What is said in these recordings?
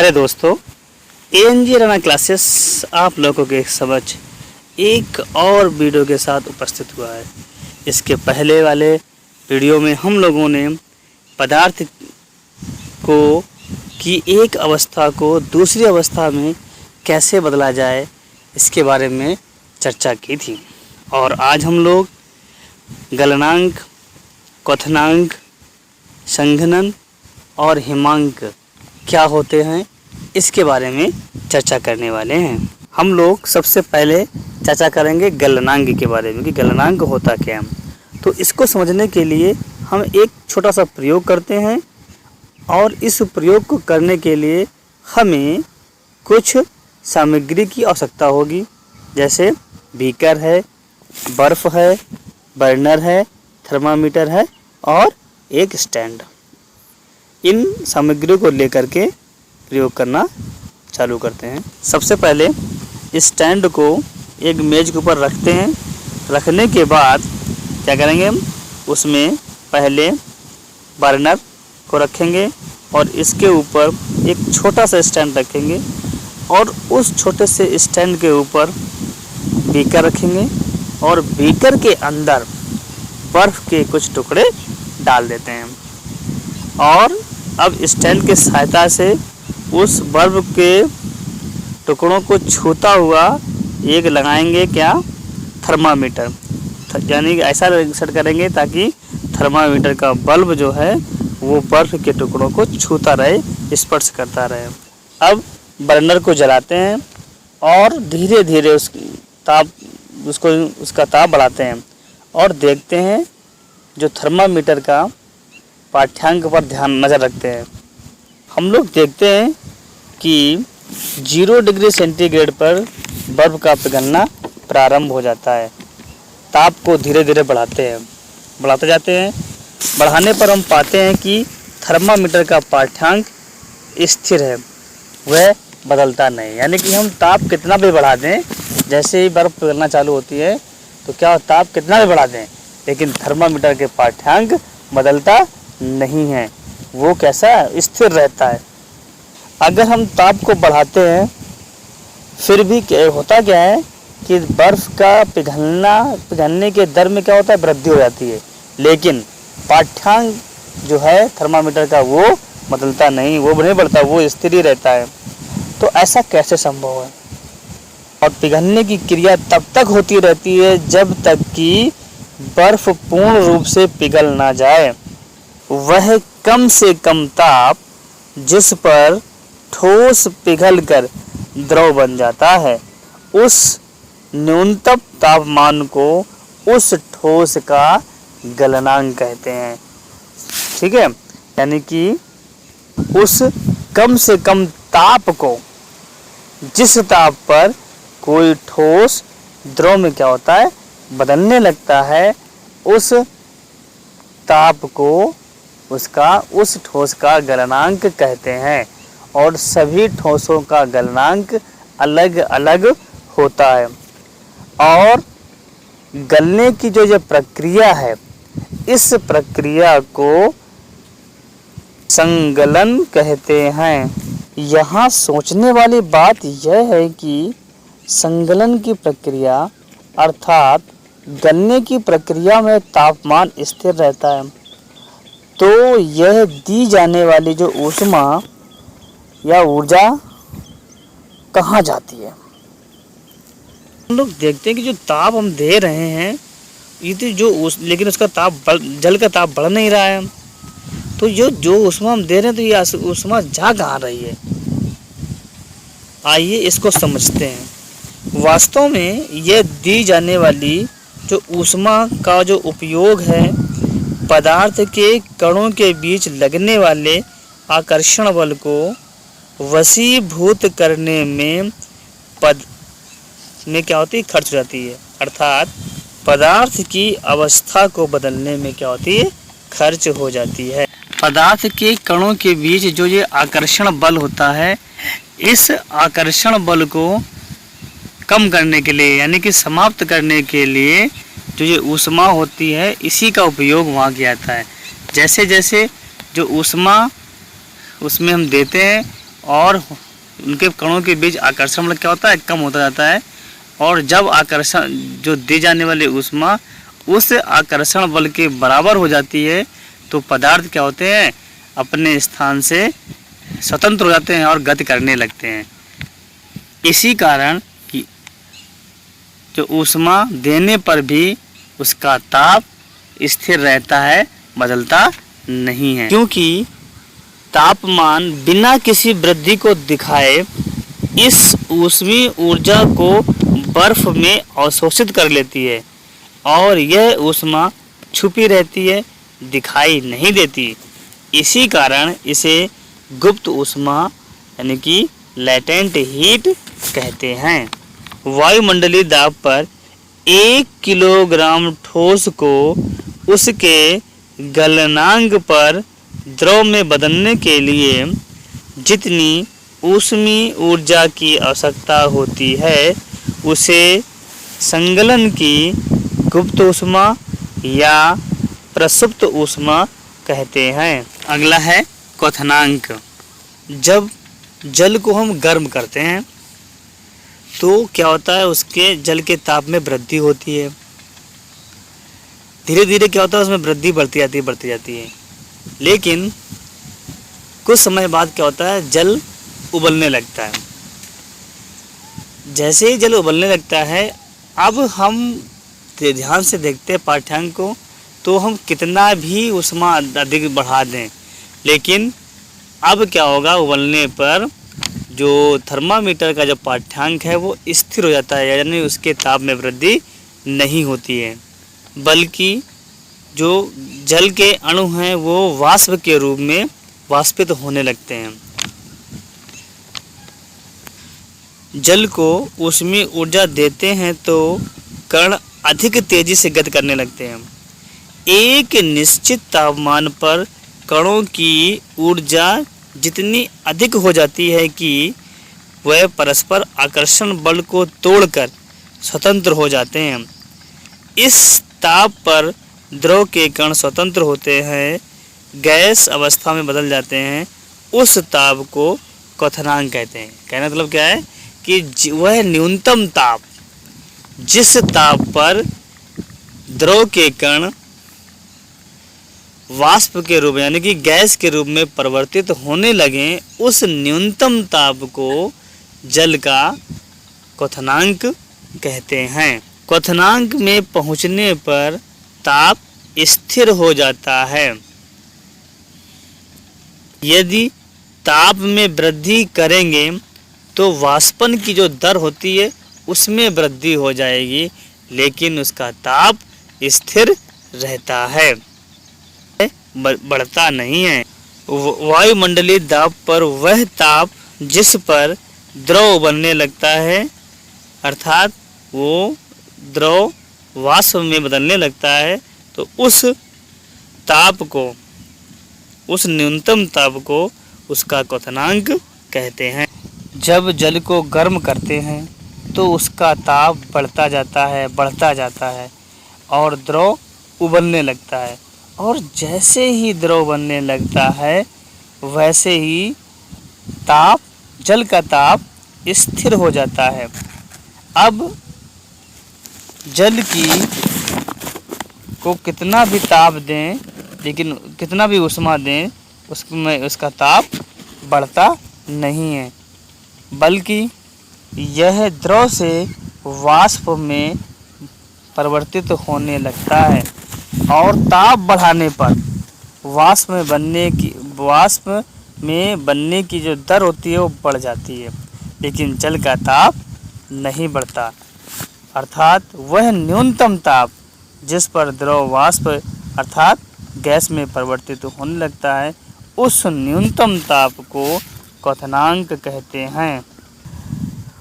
प्यारे दोस्तों, एएनजी राणा क्लासेस आप लोगों के समझ एक और वीडियो के साथ उपस्थित हुआ है। इसके पहले वाले वीडियो में हम लोगों ने पदार्थ को की एक अवस्था को दूसरी अवस्था में कैसे बदला जाए इसके बारे में चर्चा की थी। और आज हम लोग गलनांक, क्वथनांक, संघनन और हिमांक क्या होते हैं इसके बारे में चर्चा करने वाले हैं। हम लोग सबसे पहले चर्चा करेंगे गलनांक के बारे में कि गलनांक होता क्या है। तो इसको समझने के लिए हम एक छोटा सा प्रयोग करते हैं और इस प्रयोग को करने के लिए हमें कुछ सामग्री की आवश्यकता होगी, जैसे बीकर है, बर्फ़ है, बर्नर है, थर्मामीटर है और एक स्टैंड। इन सामग्रियों को लेकर के प्रयोग करना चालू करते हैं। सबसे पहले इस स्टैंड को एक मेज के ऊपर रखते हैं। रखने के बाद क्या करेंगे, हम उसमें पहले बर्नर को रखेंगे और इसके ऊपर एक छोटा सा स्टैंड रखेंगे और उस छोटे से स्टैंड के ऊपर बीकर रखेंगे और बीकर के अंदर बर्फ़ के कुछ टुकड़े डाल देते हैं और अब स्टैंड के सहायता से उस बर्फ़ के टुकड़ों को छूता हुआ एक लगाएंगे क्या, थर्मामीटर। यानी कि ऐसा सेट करेंगे ताकि थर्मामीटर का बल्ब जो है वो बर्फ़ के टुकड़ों को छूता रहे, स्पर्श करता रहे। अब बर्नर को जलाते हैं और धीरे धीरे उसका ताप बढ़ाते हैं और देखते हैं, जो थर्मामीटर का पाठ्यांक पर ध्यान नज़र रखते हैं। हम लोग देखते हैं कि 0 डिग्री सेंटीग्रेड पर बर्फ़ का पिघलना प्रारंभ हो जाता है। ताप को धीरे धीरे बढ़ाते जाते हैं। बढ़ाने पर हम पाते हैं कि थर्मामीटर का पाठ्यांक स्थिर है, वह बदलता नहीं। यानी कि हम ताप कितना भी बढ़ा दें, जैसे ही बर्फ़ पिघलना चालू होती है तो क्या ताप कितना भी बढ़ा दें, लेकिन थर्मामीटर के पाठ्यांक बदलता नहीं है, वो कैसा स्थिर रहता है। अगर हम ताप को बढ़ाते हैं फिर भी होता क्या है कि बर्फ़ का पिघलने के दर में क्या होता है, वृद्धि हो जाती है, लेकिन पाठ्यांक जो है थर्मामीटर का वो बदलता नहीं, वो नहीं बढ़ता, वो स्थिर ही रहता है। तो ऐसा कैसे संभव है? और पिघलने की क्रिया तब तक होती रहती है जब तक कि बर्फ़ पूर्ण रूप से पिघल ना जाए। वह कम से कम ताप जिस पर ठोस पिघलकर द्रव बन जाता है, उस न्यूनतम तापमान को उस ठोस का गलनांक कहते हैं। ठीक है, यानी कि उस कम से कम ताप को, जिस ताप पर कोई ठोस द्रव में क्या होता है, बदलने लगता है, उस ताप को उस ठोस का गलनांक कहते हैं। और सभी ठोसों का गलनांक अलग अलग होता है। और गलने की जो प्रक्रिया है, इस प्रक्रिया को संगलन कहते हैं। यहाँ सोचने वाली बात यह है कि संगलन की प्रक्रिया अर्थात गलने की प्रक्रिया में तापमान स्थिर रहता है, तो यह दी जाने वाली जो ऊष्मा या ऊर्जा कहाँ जाती है। हम लोग देखते हैं कि जो ताप हम दे रहे हैं ये तो लेकिन उसका ताप जल का ताप बढ़ नहीं रहा है, तो जो ऊष्मा हम दे रहे हैं तो ये ऊष्मा जा कहाँ रही है। आइए इसको समझते हैं। वास्तव में यह दी जाने वाली जो ऊष्मा का जो उपयोग है, पदार्थ के कणों के बीच लगने वाले आकर्षण बल को वशीभूत करने में क्या होती है, खर्च हो जाती है। अर्थात पदार्थ की अवस्था को बदलने में क्या होती है, खर्च हो जाती है। पदार्थ के कणों के बीच जो ये आकर्षण बल होता है, इस आकर्षण बल को कम करने के लिए यानी कि समाप्त करने के लिए जो ये ऊष्मा होती है, इसी का उपयोग वहाँ किया जाता है। जैसे जैसे जो ऊष्मा उसमें हम देते हैं और उनके कणों के बीच आकर्षण बल क्या होता है, कम होता जाता है। और जब आकर्षण जो दी जाने वाली ऊष्मा उस आकर्षण बल के बराबर हो जाती है तो पदार्थ क्या होते हैं, अपने स्थान से स्वतंत्र हो जाते हैं और गति करने लगते हैं। इसी कारण कि जो ऊष्मा देने पर भी उसका ताप स्थिर रहता है, बदलता नहीं है, क्योंकि तापमान बिना किसी वृद्धि को दिखाए इस ऊष्मीय ऊर्जा को बर्फ में अवशोषित कर लेती है और यह ऊष्मा छुपी रहती है, दिखाई नहीं देती। इसी कारण इसे गुप्त ऊष्मा यानी कि लेटेंट हीट कहते हैं। वायुमंडलीय दाब पर 1 किलोग्राम ठोस को उसके गलनांक पर द्रव में बदलने के लिए जितनी ऊष्मीय ऊर्जा की आवश्यकता होती है उसे संगलन की गुप्त ऊष्मा या प्रसुप्त ऊष्मा कहते हैं। अगला है क्वथनांक। जब जल को हम गर्म करते हैं तो क्या होता है, उसके जल के ताप में वृद्धि होती है। धीरे धीरे क्या होता है, उसमें वृद्धि बढ़ती जाती है। लेकिन कुछ समय बाद क्या होता है, जल उबलने लगता है। जैसे ही जल उबलने लगता है, अब हम ध्यान से देखते हैं पाठ्यांक को, तो हम कितना भी ऊष्मा अधिक बढ़ा दें, लेकिन अब क्या होगा, उबलने पर जो थर्मामीटर का जो पाठ्यांक है वो स्थिर हो जाता है, यानी उसके ताप में वृद्धि नहीं होती है, बल्कि जो जल के अणु हैं वो वाष्प के रूप में वाष्पित होने लगते हैं। जल को ऊष्मीय ऊर्जा देते हैं तो कण अधिक तेजी से गति करने लगते हैं। एक निश्चित तापमान पर कणों की ऊर्जा जितनी अधिक हो जाती है कि वह परस्पर आकर्षण बल को तोड़कर स्वतंत्र हो जाते हैं। इस ताप पर द्रव के कण स्वतंत्र होते हैं, गैस अवस्था में बदल जाते हैं। उस ताप को क्वथनांक कहते हैं। कहने का मतलब क्या है कि वह न्यूनतम ताप जिस ताप पर द्रव के कण वाष्प के रूप यानी कि गैस के रूप में परिवर्तित होने लगे, उस न्यूनतम ताप को जल का क्वथनांक कहते हैं। क्वथनांक में पहुंचने पर ताप स्थिर हो जाता है। यदि ताप में वृद्धि करेंगे तो वाष्पन की जो दर होती है उसमें वृद्धि हो जाएगी, लेकिन उसका ताप स्थिर रहता है, बढ़ता नहीं है। वायुमंडलीय दाब पर वह ताप जिस पर द्रव उबलने लगता है, अर्थात वो द्रव वाष्प में बदलने लगता है, तो उस ताप को, उस न्यूनतम ताप को उसका क्वथनांक कहते हैं। जब जल को गर्म करते हैं तो उसका ताप बढ़ता जाता है और द्रव उबलने लगता है, और जैसे ही द्रव बनने लगता है वैसे ही जल का ताप स्थिर हो जाता है। अब जल को कितना भी ताप दें, लेकिन कितना भी ऊष्मा दें, उसमें उसका ताप बढ़ता नहीं है, बल्कि यह द्रव से वाष्प में परिवर्तित होने लगता है, और ताप बढ़ाने पर वाष्प में बनने की जो दर होती है वो बढ़ जाती है, लेकिन जल का ताप नहीं बढ़ता। अर्थात वह न्यूनतम ताप जिस पर द्रव वाष्प अर्थात गैस में परिवर्तित होने लगता है, उस न्यूनतम ताप को क्वथनांक कहते हैं।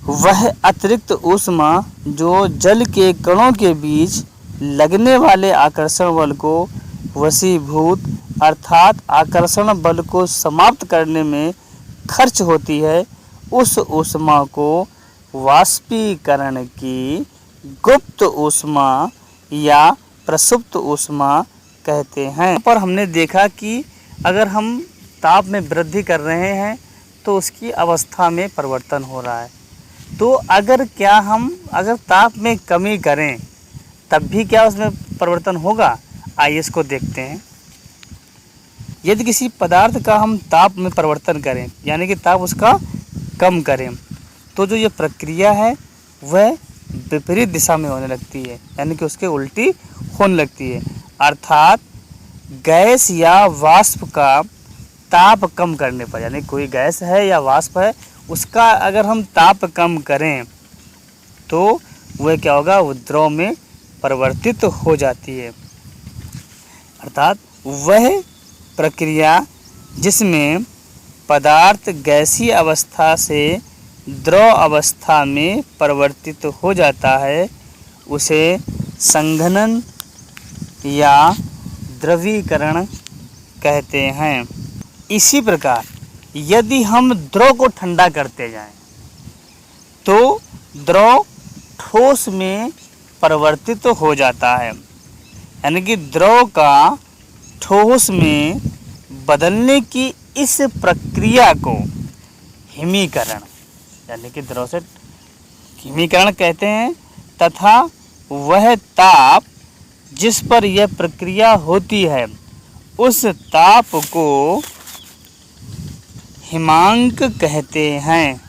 वह अतिरिक्त ऊष्मा जो जल के कणों के बीच लगने वाले आकर्षण बल को वशीभूत अर्थात आकर्षण बल को समाप्त करने में खर्च होती है, उस ऊष्मा को वाष्पीकरण की गुप्त ऊष्मा या प्रसुप्त ऊष्मा कहते हैं। पर हमने देखा कि अगर हम ताप में वृद्धि कर रहे हैं तो उसकी अवस्था में परिवर्तन हो रहा है। तो अगर ताप में कमी करें तब भी क्या उसमें परिवर्तन होगा? आइए इसको देखते हैं। यदि किसी पदार्थ का हम ताप में परिवर्तन करें, यानी कि ताप उसका कम करें, तो जो ये प्रक्रिया है वह विपरीत दिशा में होने लगती है, यानी कि उसके उल्टी होने लगती है। अर्थात गैस या वाष्प का ताप कम करने पर, यानी कोई गैस है या वाष्प है, उसका अगर हम ताप कम करें तो वह क्या होगा? वो द्रव में परिवर्तित हो जाती है। अर्थात वह प्रक्रिया जिसमें पदार्थ गैसीय अवस्था से द्रव अवस्था में परिवर्तित हो जाता है उसे संघनन या द्रवीकरण कहते हैं। इसी प्रकार यदि हम द्रव को ठंडा करते जाएं तो द्रव ठोस में परिवर्तित हो जाता है, यानी कि द्रव का ठोस में बदलने की इस प्रक्रिया को हिमीकरण, यानी कि द्रव से हिमीकरण कहते हैं। तथा वह ताप जिस पर यह प्रक्रिया होती है उस ताप को हिमांक कहते हैं।